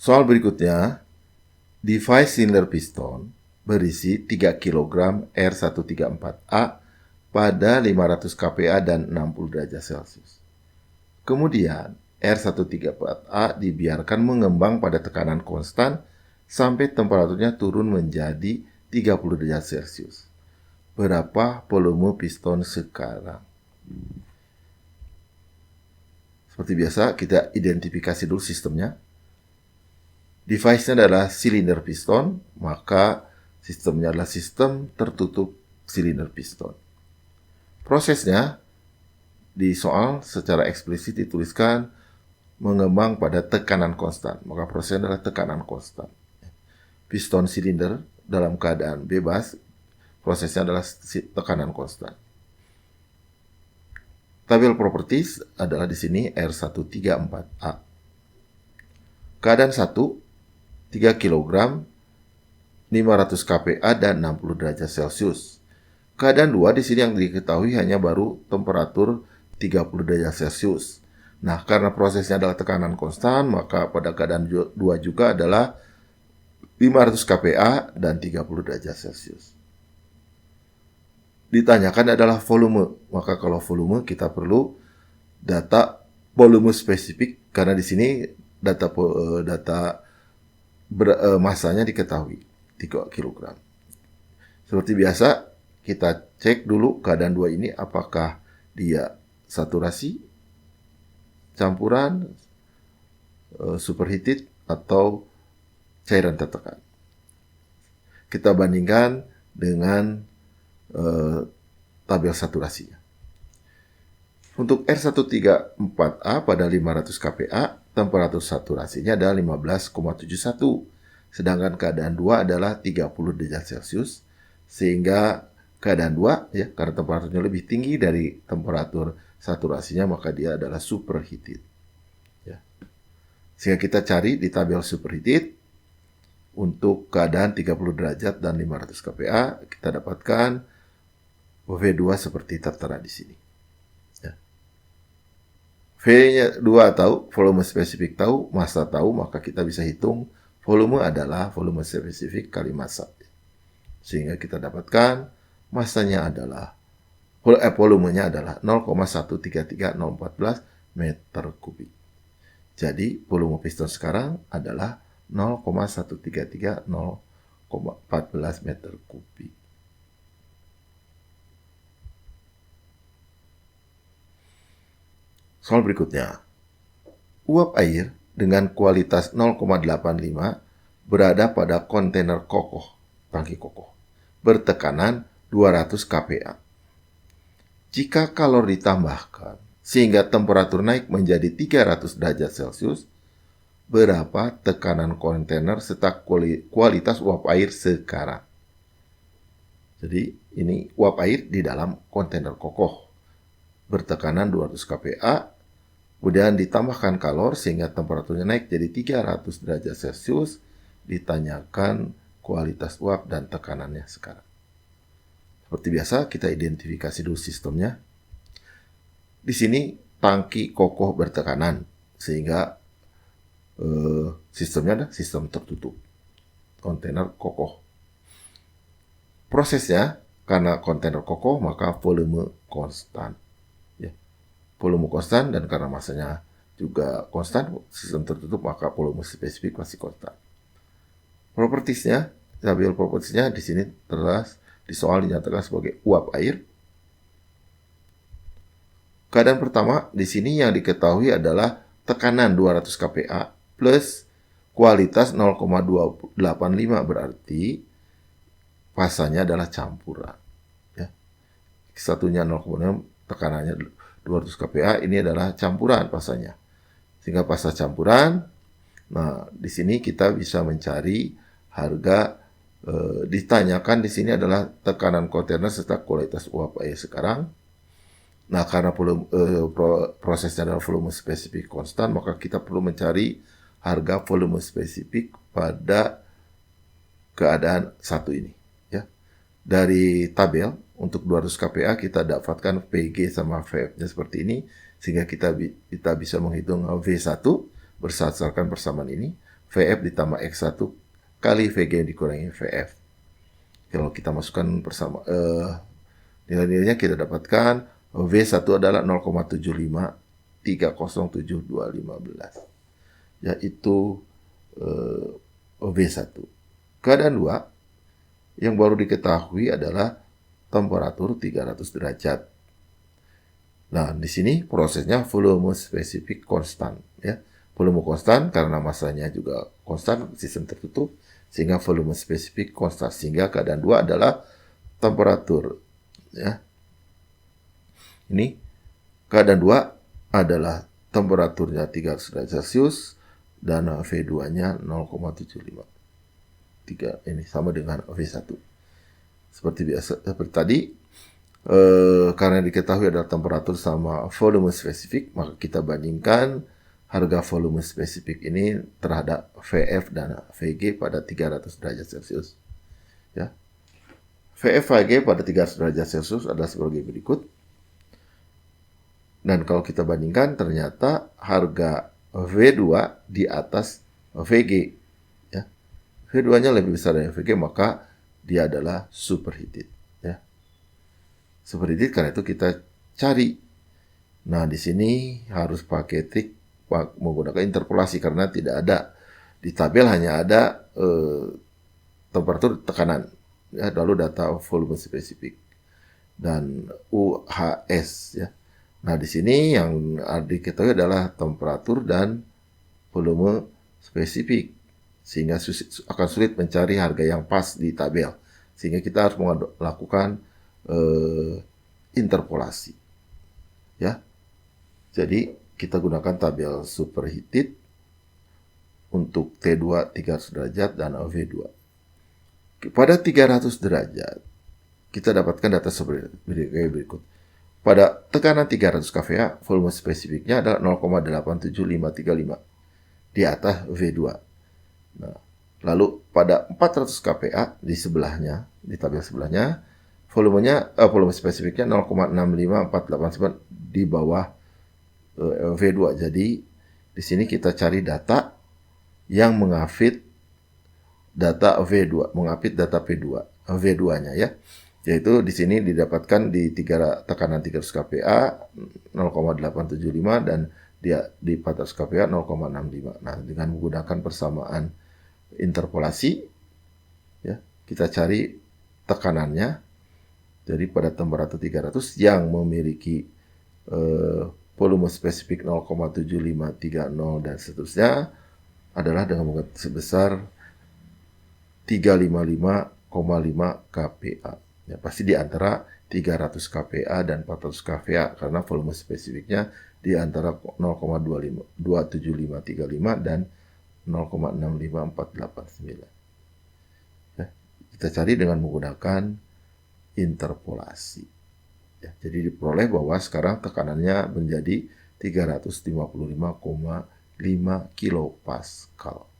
Soal berikutnya, device cylinder piston berisi 3 kg R134A pada 500 kPa dan 60 derajat Celcius. Kemudian, R134A dibiarkan mengembang pada tekanan konstan sampai temperaturnya turun menjadi 30 derajat Celcius. Berapa volume piston sekarang? Seperti biasa, kita identifikasi dulu sistemnya. Device-nya adalah silinder piston, maka sistemnya adalah sistem tertutup silinder piston. Prosesnya di soal secara eksplisit dituliskan mengembang pada tekanan konstan, maka prosesnya adalah tekanan konstan. Piston silinder dalam keadaan bebas, prosesnya adalah tekanan konstan. Tabel properties adalah di sini R134A. Keadaan 1, 3 kg, 500 kPa dan 60 derajat Celcius. Keadaan 2 di sini yang diketahui hanya baru temperatur 30 derajat Celcius. Nah, karena prosesnya adalah tekanan konstan, maka pada keadaan 2 juga adalah 500 kPa dan 30 derajat Celcius. Ditanyakan adalah volume, maka kalau volume kita perlu data volume spesifik karena di sini data masanya diketahui 3 kg. Seperti biasa, kita cek dulu keadaan 2 ini apakah dia saturasi, campuran, superheated, atau cairan tertekan. Kita bandingkan dengan tabel saturasinya. Untuk R134A pada 500 kPa, temperatur saturasinya adalah 15,71. Sedangkan keadaan 2 adalah 30 derajat Celcius. Sehingga keadaan 2, ya, karena temperaturnya lebih tinggi dari temperatur saturasinya, maka dia adalah superheated. Ya. Sehingga kita cari di tabel superheated, untuk keadaan 30 derajat dan 500 kPa, kita dapatkan V2 seperti tertera di sini. V-nya 2 tahu, volume spesifik tahu, massa tahu, maka kita bisa hitung volume adalah volume spesifik kali massa. Sehingga kita dapatkan massanya adalah, volumenya adalah 0,133014 meter kubik. Jadi volume piston sekarang adalah 0,133014 meter kubik. Soal berikutnya, uap air dengan kualitas 0,85 berada pada kontainer kokoh, tangki kokoh, bertekanan 200 kPa. Jika kalor ditambahkan sehingga temperatur naik menjadi 300 derajat Celcius, berapa tekanan kontainer serta kualitas uap air sekarang? Jadi ini uap air di dalam kontainer kokoh, bertekanan 200 kPa, kemudian ditambahkan kalor sehingga temperaturnya naik jadi 300 derajat Celcius, ditanyakan kualitas uap dan tekanannya sekarang. Seperti biasa, kita identifikasi dulu sistemnya. Di sini tangki kokoh bertekanan, sehingga sistemnya adalah sistem tertutup, kontainer kokoh. Prosesnya, karena kontainer kokoh, maka volume konstan. Volume konstan, dan karena massanya juga konstan, sistem tertutup, maka volume spesifik pasti konstan. Propertiesnya, tabel propertiesnya di sini terlihat di soal dinyatakan sebagai uap air. Keadaan pertama di sini yang diketahui adalah tekanan 200 kPa plus kualitas 0,285, berarti masanya adalah campuran. Ya. Satunya 0,6, tekanannya 200 kPa, ini adalah campuran pasanya. Sehingga pasa campuran, nah di sini kita bisa mencari harga, ditanyakan di sini adalah tekanan kontainer serta kualitas uap air sekarang. Nah, karena prosesnya adalah volume spesifik konstan, maka kita perlu mencari harga volume spesifik pada keadaan satu ini. Ya. Dari tabel, untuk 200 kPa kita dapatkan PG sama VF-nya seperti ini, sehingga kita bisa menghitung V1 berdasarkan persamaan ini. VF ditambah X1 kali VG dikurangi VF. Kalau kita masukkan bersama nilai-nilainya, kita dapatkan V1 adalah 0,75307215, yaitu V1. Keadaan 2 yang baru diketahui adalah temperatur 300 derajat. Nah, di sini prosesnya volume spesifik konstan, ya. Volume konstan karena masanya juga konstan, sistem tertutup, sehingga volume spesifik konstan. Sehingga keadaan 2 adalah temperatur, ya. Ini keadaan 2 adalah temperaturnya 300 derajat Celcius dan V2-nya 0,75. 3 ini sama dengan V1. Seperti biasa, seperti tadi, karena diketahui adalah temperatur sama volume spesifik, maka kita bandingkan harga volume spesifik ini terhadap VF dan VG pada 300 derajat Celcius. Ya. VF VG pada 300 derajat Celcius adalah sebagai berikut. Dan kalau kita bandingkan, ternyata harga V2 di atas VG. Ya. V2-nya lebih besar dari VG, maka dia adalah superheated. Ya. Superheated, karena itu kita cari. Nah, di sini harus pakai trik menggunakan interpolasi, karena tidak ada di tabel, hanya ada temperatur tekanan, ya, lalu data volume spesifik dan UHS, ya. Nah, di sini yang diketahui adalah temperatur dan volume spesifik, sehingga akan sulit mencari harga yang pas di tabel, sehingga kita harus melakukan interpolasi, ya. Jadi kita gunakan tabel superheated untuk T2 300 derajat dan V2. Pada 300 derajat kita dapatkan data seperti berikut. Pada tekanan 300 kPa, volume spesifiknya adalah 0,87535 di atas V2. Nah, lalu pada 400 kPa di sebelahnya, di tabel sebelahnya, volume spesifiknya 0,65489 di bawah V2. Jadi di sini kita cari data yang mengapit data V2, mengapit data V2-nya, ya. Yaitu di sini didapatkan di tekanan 300 kPa 0,875 dan di 400 kPa 0,65. Nah, dengan menggunakan persamaan interpolasi, ya, kita cari tekanannya. Jadi pada temperatur 300 yang memiliki volume spesifik 0,7530 dan seterusnya adalah dengan sebesar 355,5 kPa. Ya, pasti di antara 300 kPa dan 400 kPa, karena volume spesifiknya di antara 0,27535 dan 0,65489. Ya, kita cari dengan menggunakan interpolasi. Ya, jadi diperoleh bahwa sekarang tekanannya menjadi 355,5 kilopascal.